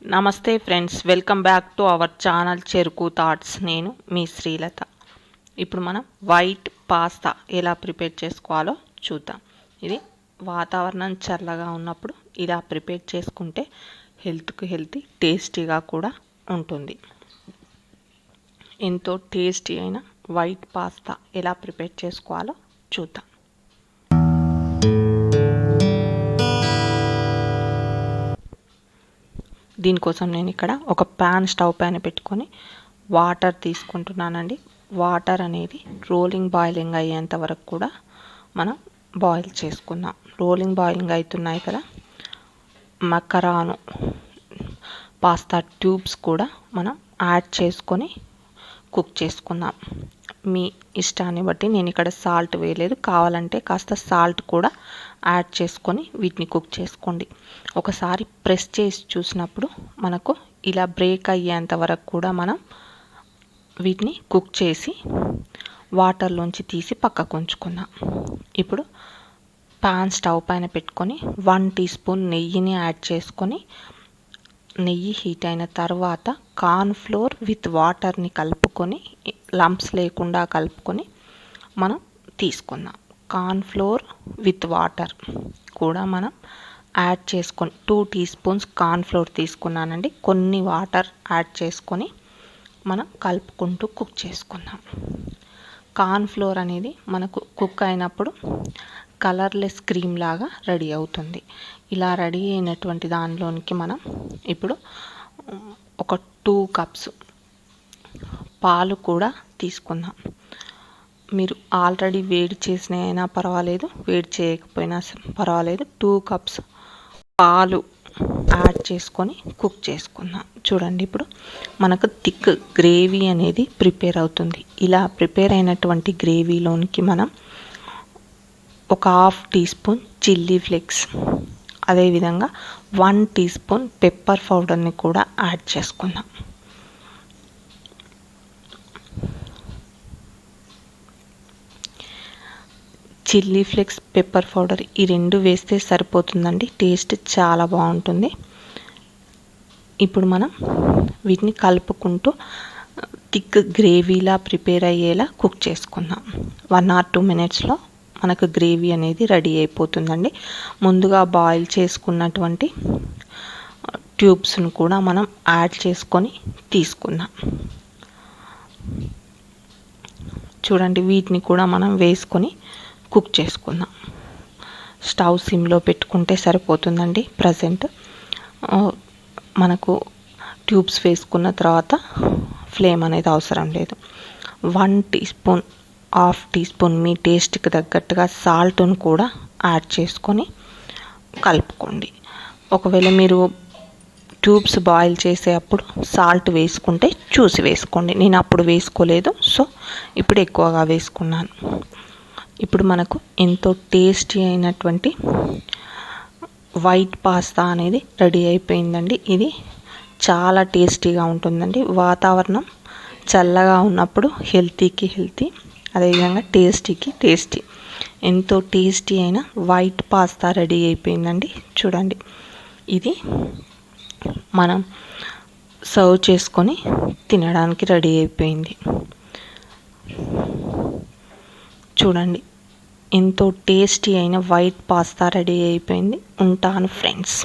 నమస్తే friends, welcome back to our channel చెరుకు thoughts. నేను మీ శ్రీలత. ఇప్పుడు మనం వైట్ పాస్తా ఎలా ప్రిపేర్ చేసుకోవాలో చూద్దాం. ఇది వాతావరణం చల్లగా ఉన్నప్పుడు ఇలా ప్రిపేర్ చేసుకుంటే హెల్త్కి హెల్తీ, టేస్టీగా కూడా ఉంటుంది. ఎంతో టేస్టీ అయిన వైట్ పాస్తా ఎలా ప్రిపేర్ చేసుకోవాలో చూద్దాం. దీనికోసం నేను ఇక్కడ ఒక స్టవ్ పైన పెట్టుకొని వాటర్ తీసుకుంటున్నానండి. వాటర్ అనేది బాయిలింగ్ అయ్యేంత వరకు కూడా మనం బాయిల్ చేసుకుందాం. బాయిలింగ్ అవుతున్నాయి కదా, మకరాను పాస్తా ట్యూబ్స్ కూడా మనం యాడ్ చేసుకొని కుక్ చేసుకుందాం. మీ ఇష్టాన్ని బట్టి నేను ఇక్కడ సాల్ట్ వేయలేదు, కావాలంటే కాస్త సాల్ట్ కూడా యాడ్ చేసుకొని వీటిని కుక్ చేసుకోండి. ఒకసారి ప్రెస్ చేసి చూసినప్పుడు మనకు ఇలా బ్రేక్ అయ్యేంత వరకు కూడా మనం వీటిని కుక్ చేసి వాటర్లోంచి తీసి పక్కకు ఉంచుకుందాం. ఇప్పుడు స్టవ్ పైన పెట్టుకొని 1 టీ స్పూన్ నెయ్యిని యాడ్ చేసుకొని, నెయ్యి హీట్ అయిన తర్వాత కార్న్ ఫ్లోర్ విత్ వాటర్ని కలుపుకొని, లంప్స్ లేకుండా కలుపుకొని మనం తీసుకుందాం. కార్న్ ఫ్లోర్ విత్ వాటర్ కూడా మనం యాడ్ చేసుకొని 2 టీ స్పూన్స్ కార్న్ ఫ్లోర్ తీసుకున్నానండి. కొన్ని వాటర్ యాడ్ చేసుకొని మనం కలుపుకుంటూ కుక్ చేసుకుందాం. కార్న్ ఫ్లోర్ అనేది మనకు కుక్ అయినప్పుడు కలర్లెస్ క్రీమ్ లాగా రెడీ అవుతుంది. ఇలా రెడీ అయినటువంటి దానిలోనికి మనం ఇప్పుడు ఒక 2 కప్స్ పాలు కూడా తీసుకుందాం. మీరు ఆల్రెడీ వేడి చేసిన అయినా పర్వాలేదు, వేడి చేయకపోయినా పర్వాలేదు, 2 కప్స్ పాలు యాడ్ చేసుకొని కుక్ చేసుకుందాం. చూడండి, ఇప్పుడు మనకు థిక్ గ్రేవీ అనేది ప్రిపేర్ అవుతుంది. ఇలా ప్రిపేర్ అయినటువంటి గ్రేవీలోనికి మనం ఒక 1/2 టీ స్పూన్ చిల్లీ ఫ్లేక్స్, అదేవిధంగా 1 టీ స్పూన్ పెప్పర్ పౌడర్ని కూడా యాడ్ చేసుకుందాం. చిల్లీ ఫ్లేక్స్, పెప్పర్ పౌడర్ ఈ 2 వేస్తే సరిపోతుందండి. టేస్ట్ చాలా బాగుంటుంది. ఇప్పుడు మనం వీటిని కలుపుకుంటూ థిక్ గ్రేవీలా ప్రిపేర్ అయ్యేలా కుక్ చేసుకుందాం. 1 or 2 మినిట్స్లో మనకు గ్రేవీ అనేది రెడీ అయిపోతుందండి. ముందుగా బాయిల్ చేసుకున్నటువంటి ట్యూబ్స్ను కూడా మనం యాడ్ చేసుకొని తీసుకుందాం. చూడండి, వీటిని కూడా మనం వేసుకొని కుక్ చేసుకుందాం. స్టవ్ సిమ్లో పెట్టుకుంటే సరిపోతుందండి. ప్రజెంట్ మనకు ట్యూబ్స్ వేసుకున్న తర్వాత ఫ్లేమ్ అనేది అవసరం లేదు. 1 టీ స్పూన్, 1/2 టీ స్పూన్ మీ టేస్ట్కి తగ్గట్టుగా సాల్ట్ను కూడా యాడ్ చేసుకొని కలుపుకోండి. ఒకవేళ మీరు ట్యూబ్స్ బాయిల్ చేసే అప్పుడు సాల్ట్ వేసుకుంటే చూసి వేసుకోండి. నేను అప్పుడు వేసుకోలేదు, సో ఇప్పుడు ఎక్కువగా వేసుకున్నాను. ఇప్పుడు మనకు ఎంతో టేస్టీ అయినటువంటి వైట్ పాస్తా అనేది రెడీ అయిపోయిందండి. ఇది చాలా టేస్టీగా ఉంటుందండి. వాతావరణం చల్లగా ఉన్నప్పుడు హెల్తీకి హెల్తీ, అదేవిధంగా టేస్టీకి టేస్టీ, ఎంతో టేస్టీ అయిన వైట్ పాస్తా రెడీ అయిపోయిందండి. చూడండి, ఇది మనం సర్వ్ చేసుకొని తినడానికి రెడీ అయిపోయింది. చూడండి, ఎంతో టేస్టీ అయిన వైట్ పాస్తా రెడీ అయిపోయింది. ఉంటాను ఫ్రెండ్స్.